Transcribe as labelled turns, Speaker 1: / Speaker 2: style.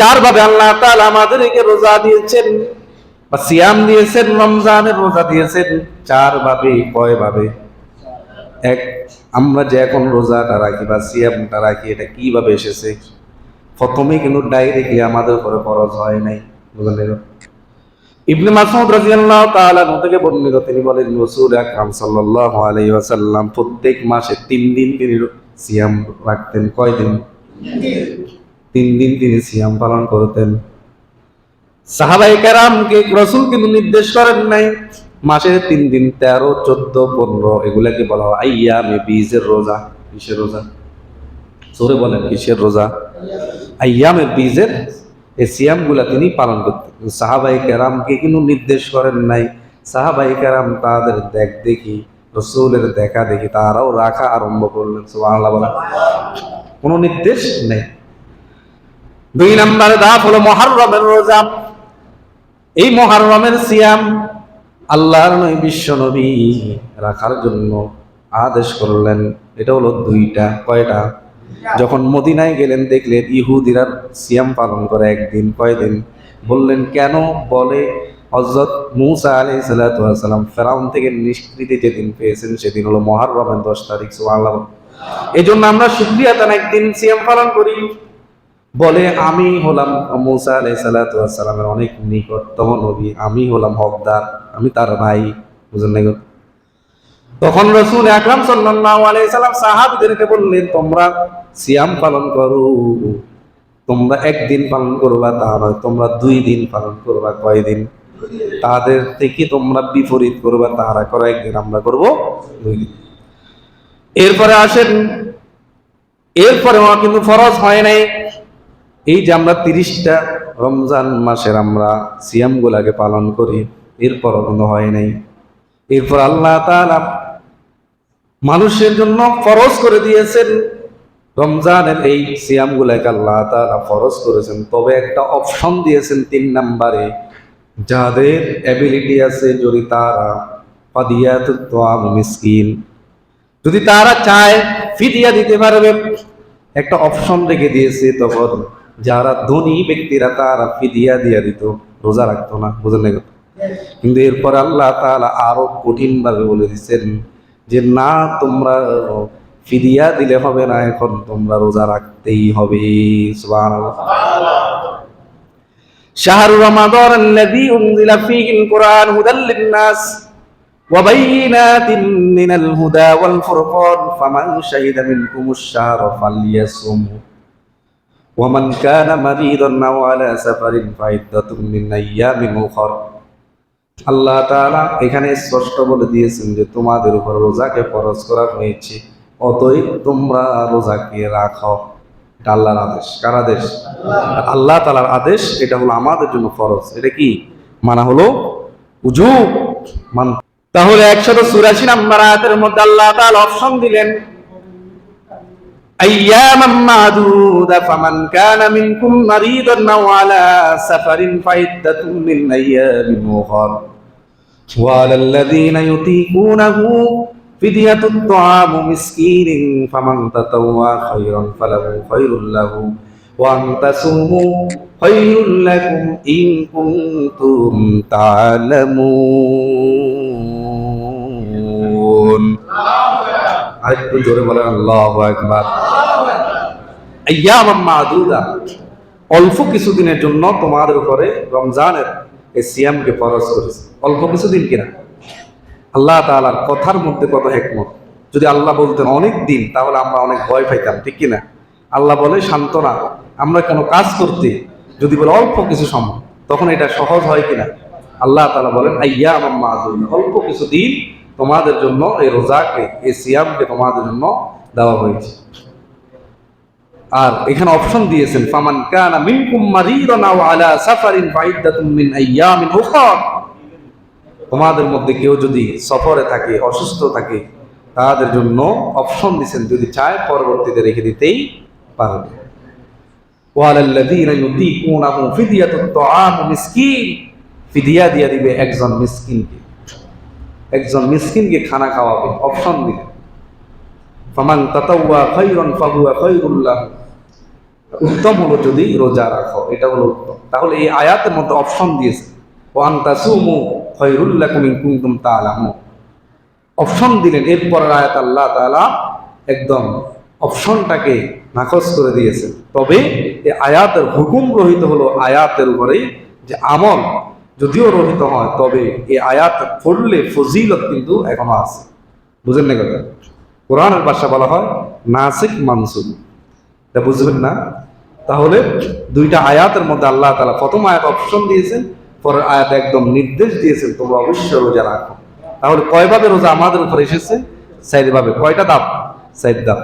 Speaker 1: চারভাবে আল্লাহ তাআলা আমাদেরকে রোজা দিয়েছেন বা সিয়াম দিয়েছেন, রমজানের রোজা দিয়েছেন চারভাবে। কয়ভাবে? এক, আমরা যে এখন রোজাটা রাখি বা সিয়ামটা রাখি, এটা কিভাবে এসেছে? প্রথমে কিন্তু ডাইরেক্টলি আমাদের উপরে ফরজ হয় নাই, বুঝলেন? ইবনে মাসউদ রাদিয়াল্লাহু তাআলা থেকে বর্ণিত, তিনি বলেন রাসূল আকরাম সাল্লাল্লাহু আলাইহি ওয়াসাল্লাম প্রত্যেক মাসে 3 দিন তিনি সিয়াম রাখতেন। কয় দিন? 3 দিন তিনি সিয়াম পালন করতেন। সাহাবায়ে কেরামকে রাসূল কিন্তু নির্দেশ করেন নাই মাসে 3 দিন, 13, 14, 15 এগুলাকে বলা হয় আইয়ামে বীজের রোজা। কিসের রোজা? জোরে বলেন, কিসের রোজা? আইয়ামে বীজের এই সিয়ামগুলা তিনি পালন করতেন। সাহাবায়ে কেরামকে কিন্তু নির্দেশ করেন নাই। সাহাবায়ে কেরাম তাদের দেখি রাসূলের দেখা দেখি তারাও রাখা আরম্ভ করলেন। সুবহানাল্লাহ বলেন। কোনো নির্দেশ নেই। 2 নম্বর ধাপ হলো মুহররমের রোজা। এই মুহররমের সিয়াম আল্লাহর নবী বিশ্ব নবী রাখার জন্য আদেশ করলেন। এটা হলো 2টা। কয়টা? যখন মদিনায় গেলেন দেখলেন ইহুদিরা সিয়াম পালন করে একদিন। কয়দিন? বললেন কেন? বলে হযরত মূসা আলাইহিস সালাতু ওয়াস সালাম ফেরাউন থেকে নিষ্কৃতি যেদিন পেয়েছেন সেদিন হলো মুহররমের 10 তারিখ। সুবহানাল্লাহ। এজন্য আমরা শুকরিয়া আদায় একদিন সিয়াম পালন করি। বলে আমি হলাম মূসা আলাইহিস সালাতু ওয়াস সালামের অনেক নিকটতম নবী, আমি হলাম হকদার, আমি তার ভাই। বুঝলেন না? তখন রাসূল আকরাম সাল্লাল্লাহু আলাইহি সাল্লাম সাহাবীদেরকে বললেন তোমরা সিয়াম পালন করো, তোমরা একদিন পালন করবা তা নয়, তোমরা 2 দিন পালন করবা। কয়দিন? তাদের থেকে তোমরা বিপরীত করবা, তারা করে একদিন, আমরা করব 2 দিন। এরপরে আসেন, এরপরে কিন্তু ফরজ হয় নাই। এই যে আমরা 30টা রমজান মাসের আমরা সিয়াম গুলাকে পালন করি, এরপরও কোনো হয় নাই। এরপর আল্লাহ তাআলা মানুষের জন্য ফরজ করে দিয়েছেন রমজানের এই সিয়াম গুলাকে আল্লাহ তাআলা ফরজ করেছেন। তবে একটা অপশন দিয়েছেন 3 নম্বরে, যাদের এবিলিটি আছে, যদি তারা ফাদিয়াতুত তাআম মিসকিন, যদি তারা চায় ফিদিয়া দিতে পারবে। একটা অপশন রেখে দিয়েছে। তখন যারা ধনী ব্যক্তিরা তারা ফিদিয়া দিয়ে দিত, রোজা রাখতো না। বুঝলেন না? কিন্তু এরপর আল্লাহ তাআলা আরো কঠিন ভাবে বলে দিচ্ছেন যে না, তোমরা ফিদিয়া দিলে হবে না, এখন তোমরা রোজা রাখতেই হবে। সুবহানাল্লাহ। শাহরু রমাদানাল্লাযী উনজিলা ফীহিল কুরআন হুদাল লিন-নাস ওয়া বাইয়িনাতিন মিনাল হুদা ওয়াল ফুরকান ফামান শাহিদা মিনকুমুশ শাহরা ফালইয়াসুম ওয়া মান কানা মারিদান আও আলা সাফারিন ফাইদ্দাতুম মিন আইয়ামিন উখর। আল্লাহ তাআলা এখানে স্পষ্ট বলে দিয়েছেন যে তোমাদের উপর রোজাকে ফরজ করা হয়েছে, অতএব তোমরা রোজাকে রাখো। এটা আল্লাহর আদেশ। কার আদেশ? আল্লাহ তাআলার আদেশ। এটা হলো আমাদের জন্য ফরজ। এটা কি মানা হলো? উজুব। তাহলে 184 নম্বর আয়াতের মধ্যে আল্লাহ তাআলা অপশন দিলেন আইয়ামান মাদুদা ফামান কানা মিনকুম মারিদান আও আলা সাফারিন ফাইদ্দাতুম মিন আইয়ামিন উখর ওয়া আলাল্লাযীনা ইউতীকুনাহু ফিদিয়াতুত তাআমু মিসকিনিন ফামান তাতাওয়া খায়রান ফালাহু খায়রুল লাহু ওয়া আন তাসুমু খায়রুল লাকুম ইন কুনতুম তা'লামুন। আরেকটু জোরে বলেন আল্লাহু আকবার। আইয়ামান মাদুদা, অল্প কিছুদিনের জন্য তোমাদের উপরে রমজানের এই সিয়ামকে ফরজ করেছে। অল্প কিছুদিন কিনা? আল্লাহ তাআলার কথার মধ্যে কত হিকমত। যদি আল্লাহ বলতেন অনেক দিন, তাহলে আমরা অনেক ভয় পাইতাম, ঠিক কিনা? আল্লাহ বলে সান্ত্বনা, আমরা কোনো কাজ করতে যদি বলে অল্প কিছু সময়, তখন এটা সহজ হয় কিনা? আল্লাহ তাআলা বলেন আইয়ামান মাদুদা, অল্প কিছুদিন তোমাদের জন্য এই রোজাকে, এই সিয়ামকে তোমাদের জন্য দেওয়া হয়েছে। আর এখানে অপশন দিয়েছেন ফামান কানা মিনকুম মারিদান আও আলা সাফারিন ফাইদ্দাতুম মিন আইয়ামিন উখর। তোমাদের মধ্যে কেউ যদি সফরে থাকে, অসুস্থ থাকে, তাদের জন্য অপশন দিয়েছেন, যদি চায় পরবর্তীতে রেখে দিতেই পারবে। ওয়া আলাল্লাযীনা ইউতীকুনাহু ফিদিয়াতুত তাআম মিসকিন, ফিদিয়া দিয়ে দিবে একজন মিসকিনকে, একজন মিসকিনকে খানা খাওয়াবে। অপশন দিলেন ফামান তাতাওয়া খায়রান ফাহুয়া খায়রুল লাহু, উত্তম হলো যদি রোজা রাখো, এটা হলো উত্তম। তাহলে এই আয়াতের মধ্যে অপশন দিয়েছে, ওয়ান তাসুমু খায়রুল লাকুম ইন কুনতুম তা'লামুন, অপশন দিলেন। এরপরের আয়াত আল্লাহ তাআলা একদম অপশনটাকে নাকচ করে দিয়েছেন। তবে এই আয়াতের হুকুম রহিত হলো আয়াতের উপরেই, যে আমল যদিও রহিত হয় তবে এই আয়াত পড়লে ফজিলত কিন্তু এখনো আছে। বুঝেন না কথা? কোরআনের ভাষা বলা হয় নাসিক মানসুখ, এটা বুঝবেন না? তাহলে দুইটা আয়াতের মধ্যে আল্লাহ তাআলা প্রথম আয়াত অপশন দিয়েছেন, পরের আয়াত একদম নির্দেশ দিয়েছেন তোমরা অবশ্যই রোজা রাখো। তাহলে কয়ভাবে রোজা আমাদের উপর এসেছে? 4 ভাবে। কয়টা ধাপ? 4 ধাপ।